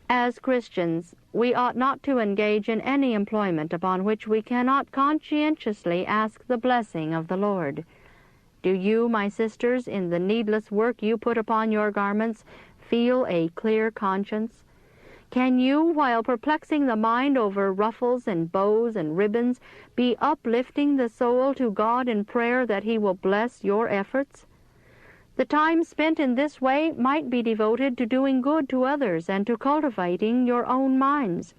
As Christians, we ought not to engage in any employment upon which we cannot conscientiously ask the blessing of the Lord. Do you, my sisters, in the needless work you put upon your garments, feel a clear conscience? Can you, while perplexing the mind over ruffles and bows and ribbons, be uplifting the soul to God in prayer that He will bless your efforts? The time spent in this way might be devoted to doing good to others and to cultivating your own minds.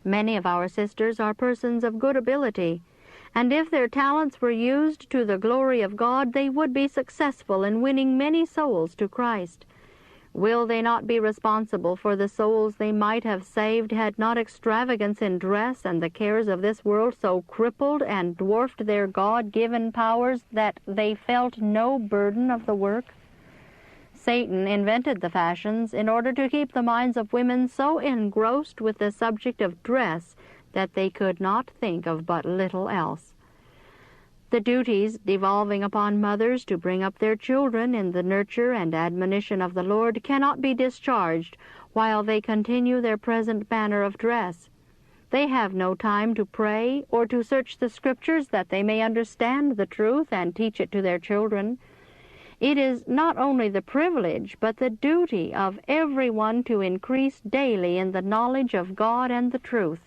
Many of our sisters are persons of good ability, and if their talents were used to the glory of God, they would be successful in winning many souls to Christ. Will they not be responsible for the souls they might have saved had not extravagance in dress and the cares of this world so crippled and dwarfed their God-given powers that they felt no burden of the work? Satan invented the fashions in order to keep the minds of women so engrossed with the subject of dress that they could not think of but little else. The duties devolving upon mothers to bring up their children in the nurture and admonition of the Lord cannot be discharged while they continue their present manner of dress. They have no time to pray or to search the Scriptures that they may understand the truth and teach it to their children. It is not only the privilege but the duty of everyone to increase daily in the knowledge of God and the truth.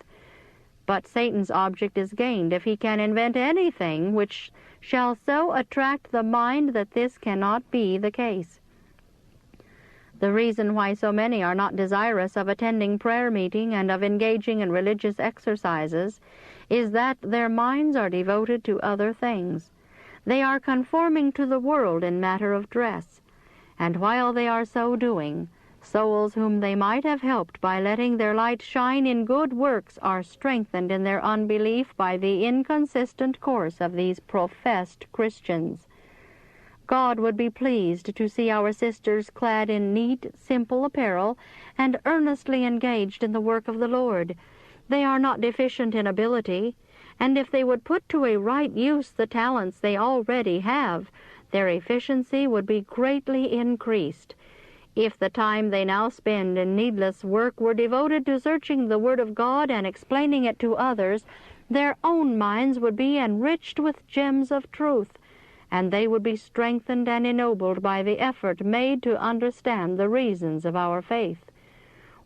But Satan's object is gained if he can invent anything which shall so attract the mind that this cannot be the case. The reason why so many are not desirous of attending prayer meeting and of engaging in religious exercises is that their minds are devoted to other things. They are conforming to the world in matter of dress, and while they are so doing, souls whom they might have helped by letting their light shine in good works are strengthened in their unbelief by the inconsistent course of these professed Christians. God would be pleased to see our sisters clad in neat, simple apparel and earnestly engaged in the work of the Lord. They are not deficient in ability, and if they would put to a right use the talents they already have, their efficiency would be greatly increased. If the time they now spend in needless work were devoted to searching the Word of God and explaining it to others, their own minds would be enriched with gems of truth, and they would be strengthened and ennobled by the effort made to understand the reasons of our faith.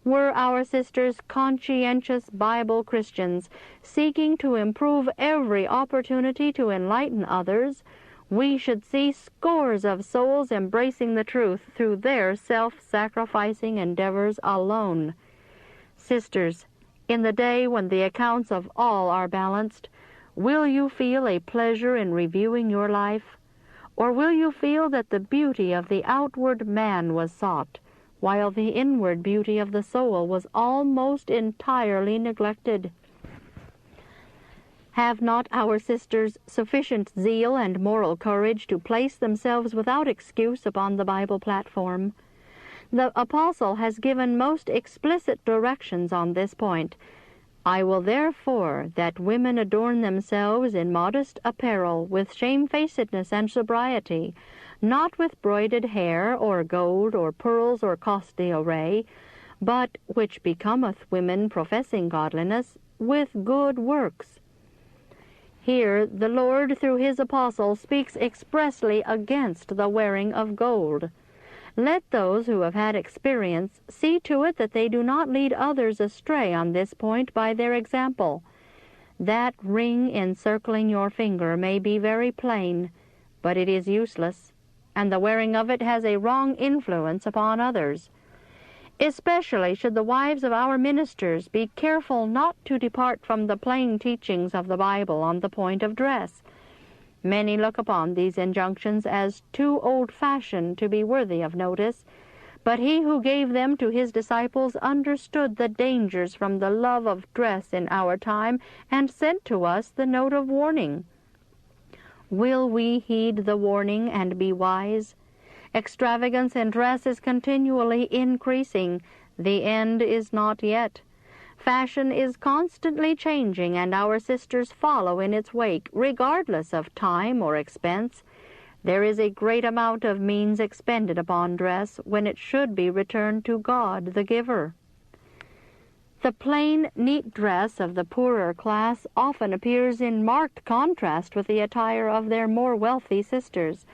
Were our sisters conscientious Bible Christians, seeking to improve every opportunity to enlighten others, we should see scores of souls embracing the truth through their self-sacrificing endeavors alone. Sisters, in the day when the accounts of all are balanced, will you feel a pleasure in reviewing your life? Or will you feel that the beauty of the outward man was sought, while the inward beauty of the soul was almost entirely neglected? Have not our sisters sufficient zeal and moral courage to place themselves without excuse upon the Bible platform? The Apostle has given most explicit directions on this point. I will therefore that women adorn themselves in modest apparel, with shamefacedness and sobriety, not with broided hair, or gold, or pearls, or costly array, but, which becometh women professing godliness, with good works. Here the Lord, through His apostle, speaks expressly against the wearing of gold. Let those who have had experience see to it that they do not lead others astray on this point by their example. That ring encircling your finger may be very plain, but it is useless, and the wearing of it has a wrong influence upon others. Especially should the wives of our ministers be careful not to depart from the plain teachings of the Bible on the point of dress. Many look upon these injunctions as too old-fashioned to be worthy of notice, but He who gave them to His disciples understood the dangers from the love of dress in our time and sent to us the note of warning. Will we heed the warning and be wise? Extravagance in dress is continually increasing. The end is not yet. Fashion is constantly changing, and our sisters follow in its wake, regardless of time or expense. There is a great amount of means expended upon dress when it should be returned to God, the giver. The plain, neat dress of the poorer class often appears in marked contrast with the attire of their more wealthy sisters,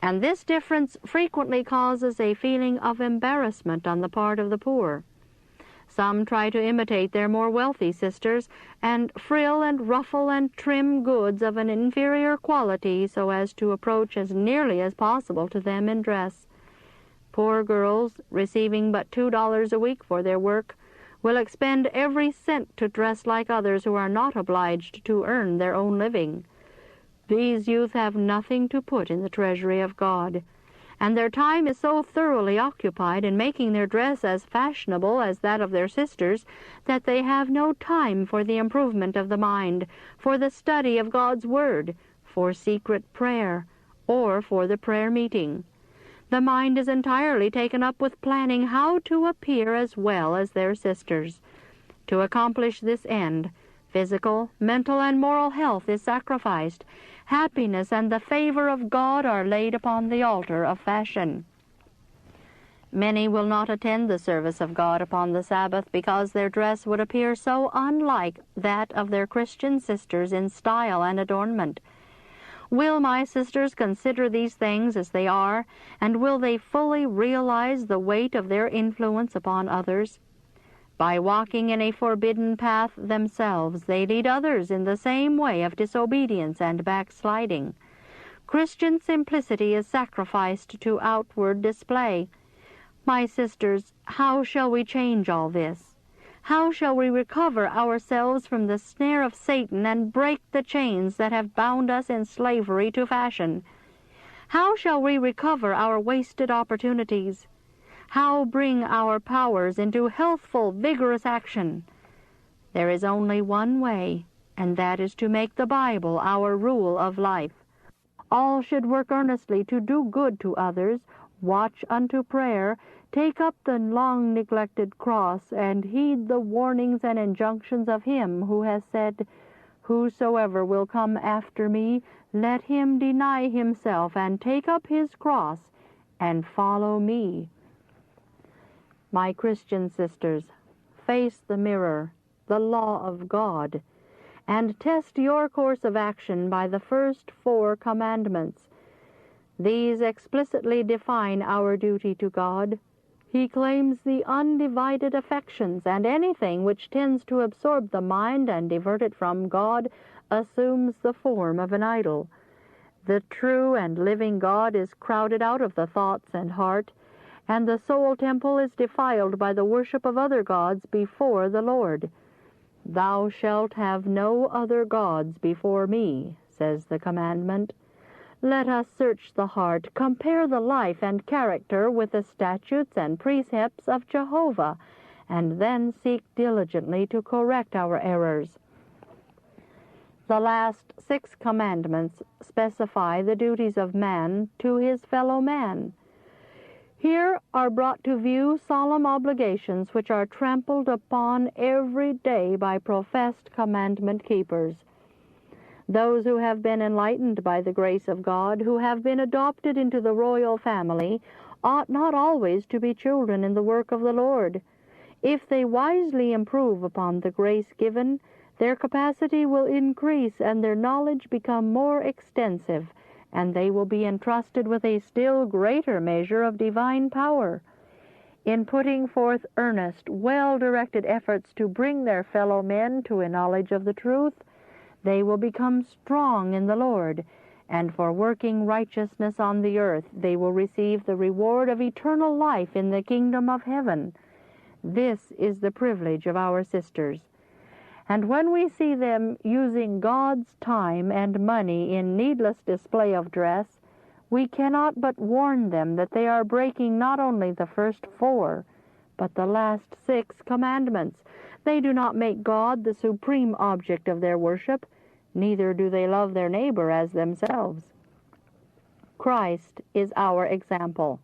and this difference frequently causes a feeling of embarrassment on the part of the poor. Some try to imitate their more wealthy sisters, and frill and ruffle and trim goods of an inferior quality so as to approach as nearly as possible to them in dress. Poor girls, receiving but $2 a week for their work, will expend every cent to dress like others who are not obliged to earn their own living. These youth have nothing to put in the treasury of God, and their time is so thoroughly occupied in making their dress as fashionable as that of their sisters that they have no time for the improvement of the mind, for the study of God's Word, for secret prayer, or for the prayer meeting. The mind is entirely taken up with planning how to appear as well as their sisters. To accomplish this end, physical, mental, and moral health is sacrificed. Happiness and the favor of God are laid upon the altar of fashion. Many will not attend the service of God upon the Sabbath because their dress would appear so unlike that of their Christian sisters in style and adornment. Will my sisters consider these things as they are, and will they fully realize the weight of their influence upon others? By walking in a forbidden path themselves, they lead others in the same way of disobedience and backsliding. Christian simplicity is sacrificed to outward display. My sisters, how shall we change all this? How shall we recover ourselves from the snare of Satan and break the chains that have bound us in slavery to fashion? How shall we recover our wasted opportunities? How bring our powers into healthful, vigorous action? There is only one way, and that is to make the Bible our rule of life. All should work earnestly to do good to others, watch unto prayer, take up the long-neglected cross, and heed the warnings and injunctions of Him who has said, "Whosoever will come after me, let him deny himself and take up his cross and follow me." My Christian sisters, face the mirror, the law of God, and test your course of action by the first 4 commandments. These explicitly define our duty to God. He claims the undivided affections, and anything which tends to absorb the mind and divert it from God assumes the form of an idol. The true and living God is crowded out of the thoughts and heart, and the soul temple is defiled by the worship of other gods before the Lord. "Thou shalt have no other gods before me," says the commandment. Let us search the heart, compare the life and character with the statutes and precepts of Jehovah, and then seek diligently to correct our errors. The last 6 commandments specify the duties of man to his fellow man. Here are brought to view solemn obligations which are trampled upon every day by professed commandment keepers. Those who have been enlightened by the grace of God, who have been adopted into the royal family, ought not always to be children in the work of the Lord. If they wisely improve upon the grace given, their capacity will increase and their knowledge become more extensive, and they will be entrusted with a still greater measure of divine power. In putting forth earnest, well-directed efforts to bring their fellow men to a knowledge of the truth, they will become strong in the Lord, and for working righteousness on the earth they will receive the reward of eternal life in the kingdom of heaven. This is the privilege of our sisters. And when we see them using God's time and money in needless display of dress, we cannot but warn them that they are breaking not only the first 4, but the last 6 commandments. They do not make God the supreme object of their worship, neither do they love their neighbor as themselves. Christ is our example.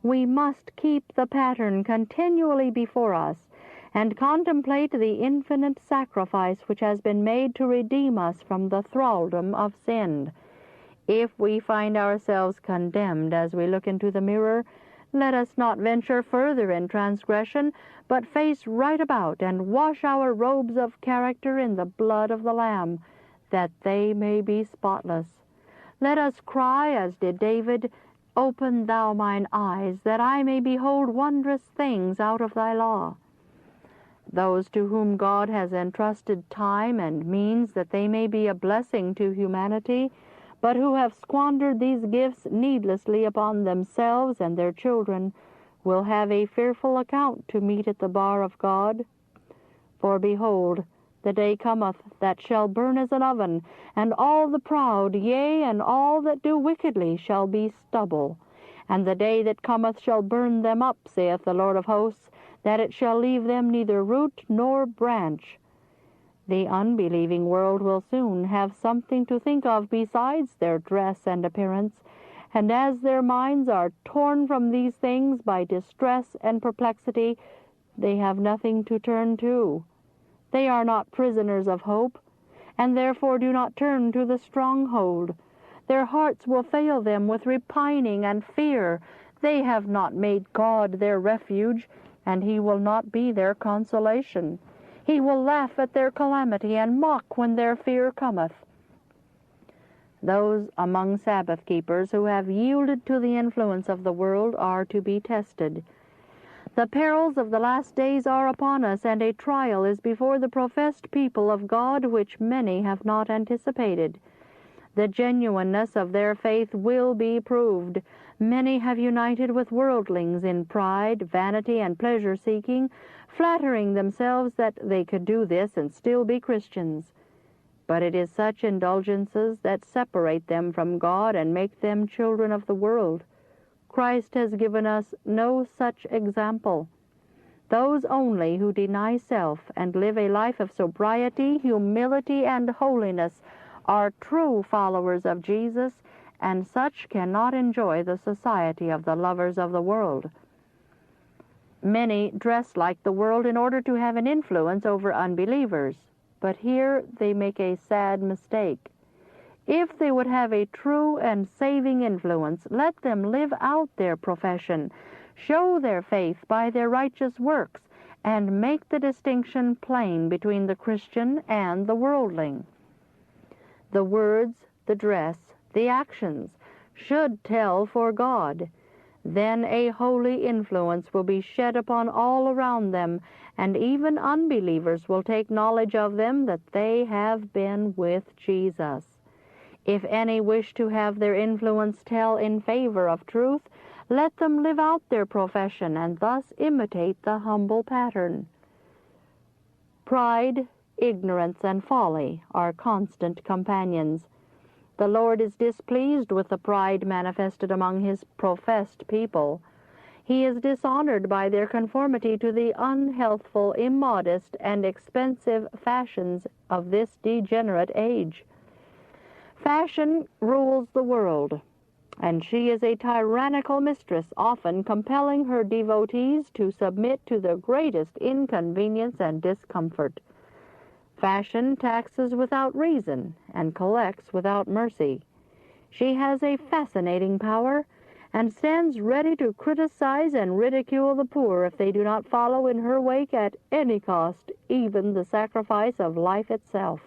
We must keep the pattern continually before us and contemplate the infinite sacrifice which has been made to redeem us from the thraldom of sin. If we find ourselves condemned as we look into the mirror, let us not venture further in transgression, but face right about and wash our robes of character in the blood of the Lamb, that they may be spotless. Let us cry, as did David, "Open thou mine eyes, that I may behold wondrous things out of thy law." Those to whom God has entrusted time and means that they may be a blessing to humanity, but who have squandered these gifts needlessly upon themselves and their children, will have a fearful account to meet at the bar of God. For behold, the day cometh that shall burn as an oven, and all the proud, yea, and all that do wickedly shall be stubble. And the day that cometh shall burn them up, saith the Lord of hosts, that it shall leave them neither root nor branch. The unbelieving world will soon have something to think of besides their dress and appearance, and as their minds are torn from these things by distress and perplexity, they have nothing to turn to. They are not prisoners of hope, and therefore do not turn to the stronghold. Their hearts will fail them with repining and fear. They have not made God their refuge, and He will not be their consolation. He will laugh at their calamity and mock when their fear cometh. Those among Sabbath keepers who have yielded to the influence of the world are to be tested. The perils of the last days are upon us, and a trial is before the professed people of God which many have not anticipated. The genuineness of their faith will be proved. Many have united with worldlings in pride, vanity, and pleasure-seeking, flattering themselves that they could do this and still be Christians. But it is such indulgences that separate them from God and make them children of the world. Christ has given us no such example. Those only who deny self and live a life of sobriety, humility, and holiness are true followers of Jesus, and such cannot enjoy the society of the lovers of the world. Many dress like the world in order to have an influence over unbelievers, but here they make a sad mistake. If they would have a true and saving influence, let them live out their profession, show their faith by their righteous works, and make the distinction plain between the Christian and the worldling. The words, the dress, the actions should tell for God. Then a holy influence will be shed upon all around them, and even unbelievers will take knowledge of them that they have been with Jesus. If any wish to have their influence tell in favor of truth, let them live out their profession and thus imitate the humble pattern. Pride, ignorance, and folly are constant companions. The Lord is displeased with the pride manifested among His professed people. He is dishonored by their conformity to the unhealthful, immodest, and expensive fashions of this degenerate age. Fashion rules the world, and she is a tyrannical mistress, often compelling her devotees to submit to the greatest inconvenience and discomfort. Fashion taxes without reason and collects without mercy. She has a fascinating power and stands ready to criticize and ridicule the poor if they do not follow in her wake at any cost, even the sacrifice of life itself.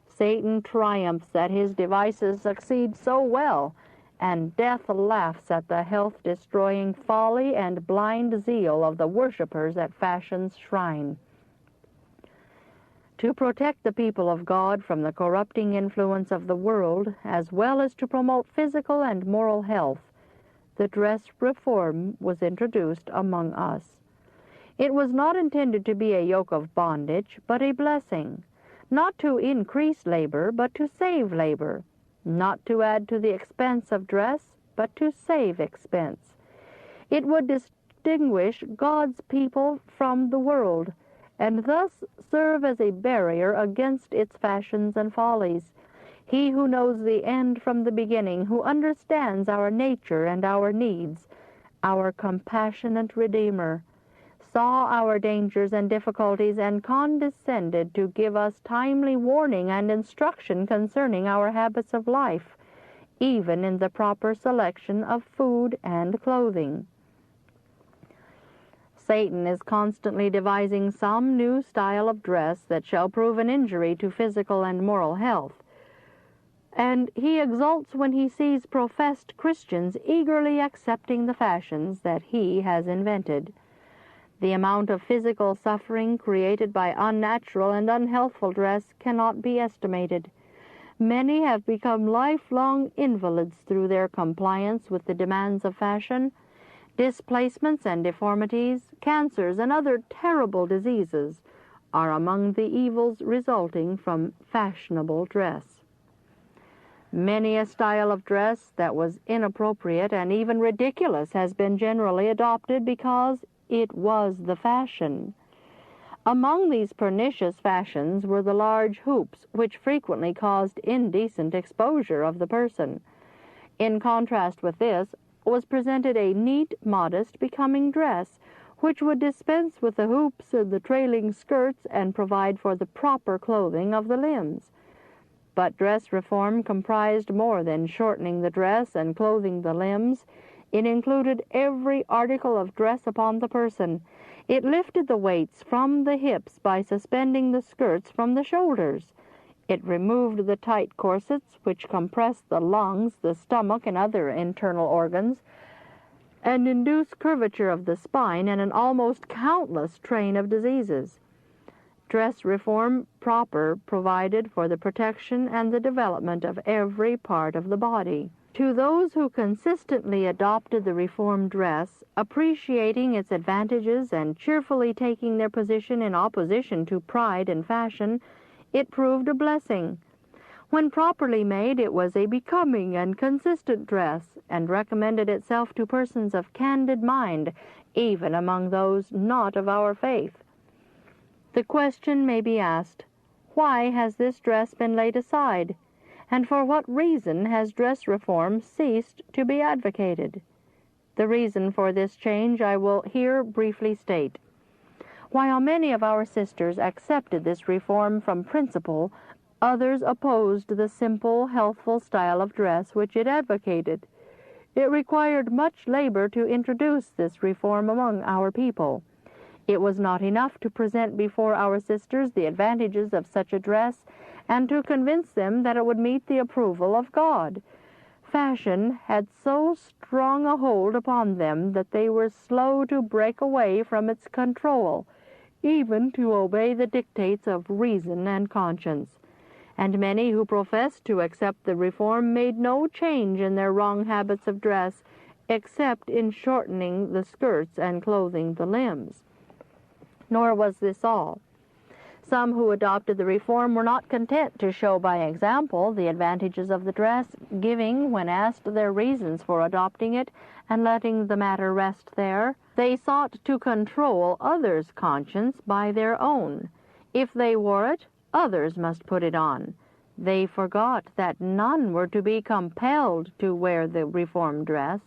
Satan triumphs that his devices succeed so well, and death laughs at the health-destroying folly and blind zeal of the worshippers at fashion's shrine. To protect the people of God from the corrupting influence of the world, as well as to promote physical and moral health, the dress reform was introduced among us. It was not intended to be a yoke of bondage, but a blessing, not to increase labor, but to save labor, not to add to the expense of dress, but to save expense. It would distinguish God's people from the world, and thus serve as a barrier against its fashions and follies. He who knows the end from the beginning, who understands our nature and our needs, our compassionate Redeemer, saw our dangers and difficulties and condescended to give us timely warning and instruction concerning our habits of life, even in the proper selection of food and clothing. Satan is constantly devising some new style of dress that shall prove an injury to physical and moral health, and he exults when he sees professed Christians eagerly accepting the fashions that he has invented. The amount of physical suffering created by unnatural and unhealthful dress cannot be estimated. Many have become lifelong invalids through their compliance with the demands of fashion. Displacements and deformities, cancers, and other terrible diseases are among the evils resulting from fashionable dress. Many a style of dress that was inappropriate and even ridiculous has been generally adopted because it was the fashion. Among these pernicious fashions were the large hoops, which frequently caused indecent exposure of the person. In contrast with this was presented a neat, modest, becoming dress, which would dispense with the hoops and the trailing skirts and provide for the proper clothing of the limbs. But dress reform comprised more than shortening the dress and clothing the limbs. It included every article of dress upon the person. It lifted the weights from the hips by suspending the skirts from the shoulders. It removed the tight corsets which compressed the lungs, the stomach, and other internal organs, and induced curvature of the spine and an almost countless train of diseases. Dress reform proper provided for the protection and the development of every part of the body. To those who consistently adopted the reformed dress, appreciating its advantages and cheerfully taking their position in opposition to pride and fashion, it proved a blessing. When properly made, it was a becoming and consistent dress, and recommended itself to persons of candid mind, even among those not of our faith. The question may be asked, why has this dress been laid aside? And for what reason has dress reform ceased to be advocated? The reason for this change I will here briefly state. While many of our sisters accepted this reform from principle, others opposed the simple, healthful style of dress which it advocated. It required much labor to introduce this reform among our people. It was not enough to present before our sisters the advantages of such a dress and to convince them that it would meet the approval of God. Fashion had so strong a hold upon them that they were slow to break away from its control, even to obey the dictates of reason and conscience. And many who professed to accept the reform made no change in their wrong habits of dress, except in shortening the skirts and clothing the limbs. Nor was this all. Some who adopted the reform were not content to show by example the advantages of the dress, giving, when asked, their reasons for adopting it, and letting the matter rest there. They sought to control others' conscience by their own. If they wore it, others must put it on. They forgot that none were to be compelled to wear the reformed dress.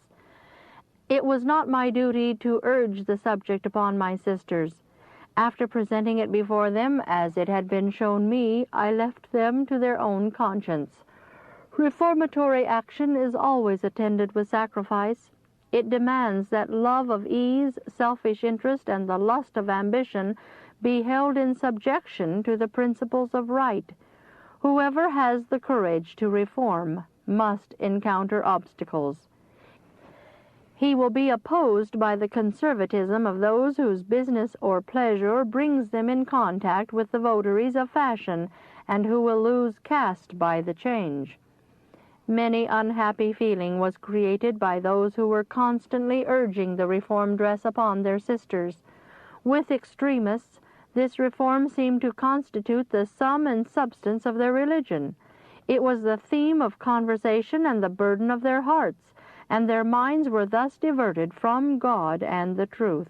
It was not my duty to urge the subject upon my sisters. After presenting it before them as it had been shown me, I left them to their own conscience. Reformatory action is always attended with sacrifice. It demands that love of ease, selfish interest, and the lust of ambition be held in subjection to the principles of right. Whoever has the courage to reform must encounter obstacles. He will be opposed by the conservatism of those whose business or pleasure brings them in contact with the votaries of fashion, and who will lose caste by the change. Many unhappy feeling was created by those who were constantly urging the reform dress upon their sisters. With extremists, this reform seemed to constitute the sum and substance of their religion. It was the theme of conversation and the burden of their hearts, and their minds were thus diverted from God and the truth.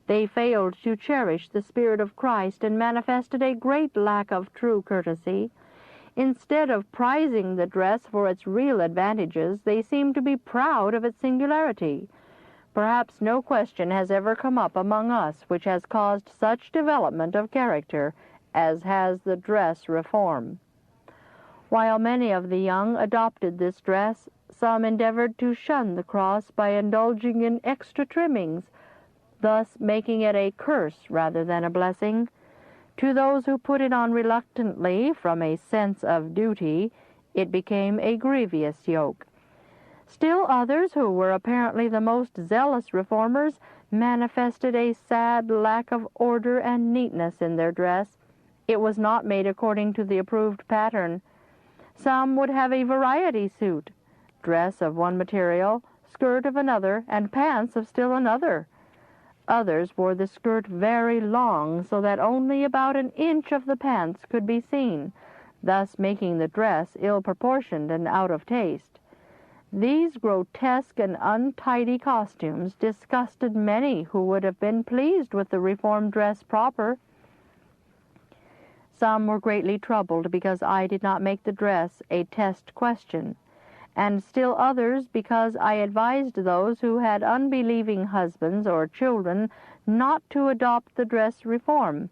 They failed to cherish the Spirit of Christ and manifested a great lack of true courtesy. Instead of prizing the dress for its real advantages, they seemed to be proud of its singularity. Perhaps no question has ever come up among us which has caused such development of character as has the dress reform. While many of the young adopted this dress, some endeavored to shun the cross by indulging in extra trimmings, thus making it a curse rather than a blessing. To those who put it on reluctantly from a sense of duty, it became a grievous yoke. Still others, who were apparently the most zealous reformers, manifested a sad lack of order and neatness in their dress. It was not made according to the approved pattern. Some would have a variety suit, dress of one material, skirt of another, and pants of still another. Others wore the skirt very long, so that only about an inch of the pants could be seen, thus making the dress ill-proportioned and out of taste. These grotesque and untidy costumes disgusted many who would have been pleased with the reformed dress proper. Some were greatly troubled because I did not make the dress a test question, and still others because I advised those who had unbelieving husbands or children not to adopt the dress reform,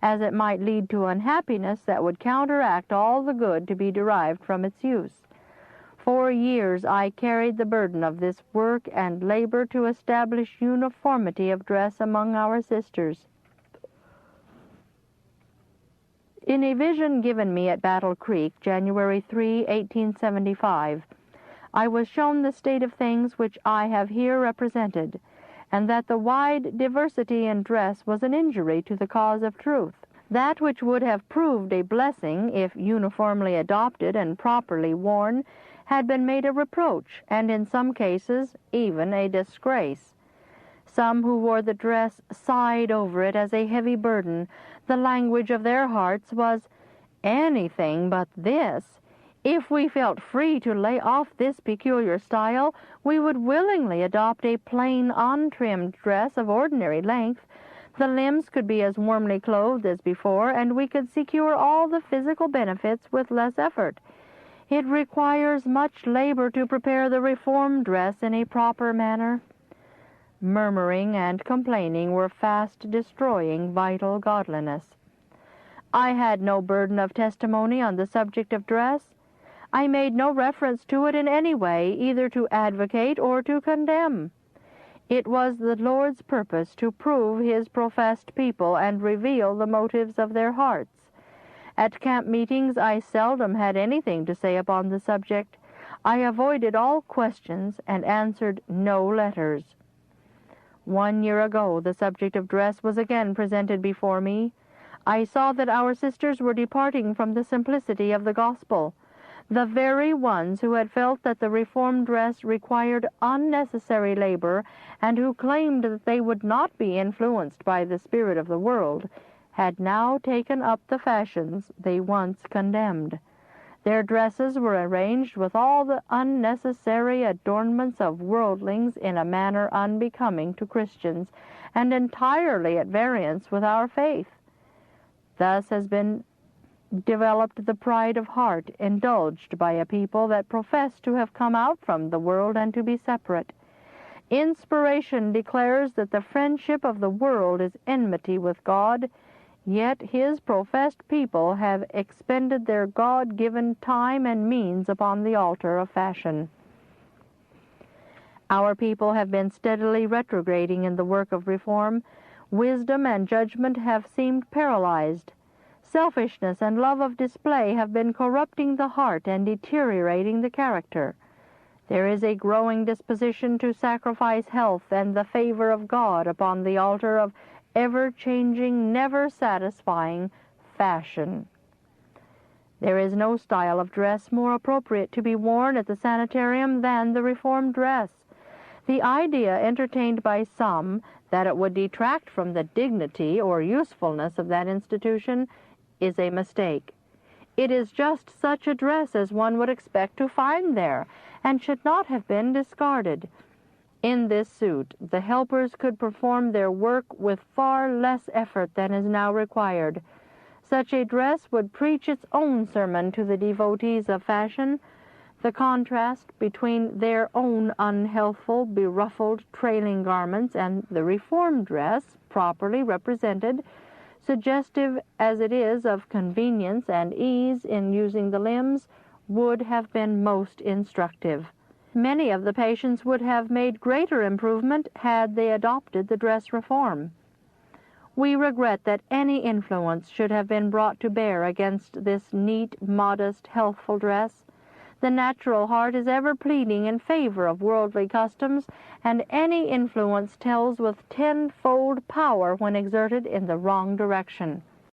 as it might lead to unhappiness that would counteract all the good to be derived from its use. For years I carried the burden of this work and labor to establish uniformity of dress among our sisters. In a vision given me at Battle Creek, January 3, 1875, I was shown the state of things which I have here represented, and that the wide diversity in dress was an injury to the cause of truth. That which would have proved a blessing if uniformly adopted and properly worn had been made a reproach, and in some cases even a disgrace. Some who wore the dress sighed over it as a heavy burden. The language of their hearts was, "Anything but this. If we felt free to lay off this peculiar style, we would willingly adopt a plain, untrimmed dress of ordinary length. The limbs could be as warmly clothed as before, and we could secure all the physical benefits with less effort. It requires much labor to prepare the reformed dress in a proper manner." Murmuring and complaining were fast destroying vital godliness. I had no burden of testimony on the subject of dress. I made no reference to it in any way, either to advocate or to condemn. It was the Lord's purpose to prove His professed people and reveal the motives of their hearts. At camp meetings I seldom had anything to say upon the subject. I avoided all questions and answered no letters. 1 year ago the subject of dress was again presented before me. I saw that our sisters were departing from the simplicity of the gospel. The very ones who had felt that the reformed dress required unnecessary labor, and who claimed that they would not be influenced by the spirit of the world, had now taken up the fashions they once condemned. Their dresses were arranged with all the unnecessary adornments of worldlings in a manner unbecoming to Christians, and entirely at variance with our faith. Thus has been developed the pride of heart indulged by a people that profess to have come out from the world and to be separate. Inspiration declares that the friendship of the world is enmity with God, yet His professed people have expended their God-given time and means upon the altar of fashion. Our people have been steadily retrograding in the work of reform. Wisdom and judgment have seemed paralyzed. Selfishness and love of display have been corrupting the heart and deteriorating the character. There is a growing disposition to sacrifice health and the favor of God upon the altar of ever-changing, never-satisfying fashion. There is no style of dress more appropriate to be worn at the sanitarium than the reformed dress. The idea entertained by some that it would detract from the dignity or usefulness of that institution is a mistake. It is just such a dress as one would expect to find there, and should not have been discarded. In this suit, the helpers could perform their work with far less effort than is now required. Such a dress would preach its own sermon to the devotees of fashion. The contrast between their own unhealthful, beruffled, trailing garments and the reformed dress, properly represented, suggestive as it is of convenience and ease in using the limbs, would have been most instructive. Many of the patients would have made greater improvement had they adopted the dress reform. We regret that any influence should have been brought to bear against this neat, modest, healthful dress. The natural heart is ever pleading in favor of worldly customs, and any influence tells with tenfold power when exerted in the wrong direction.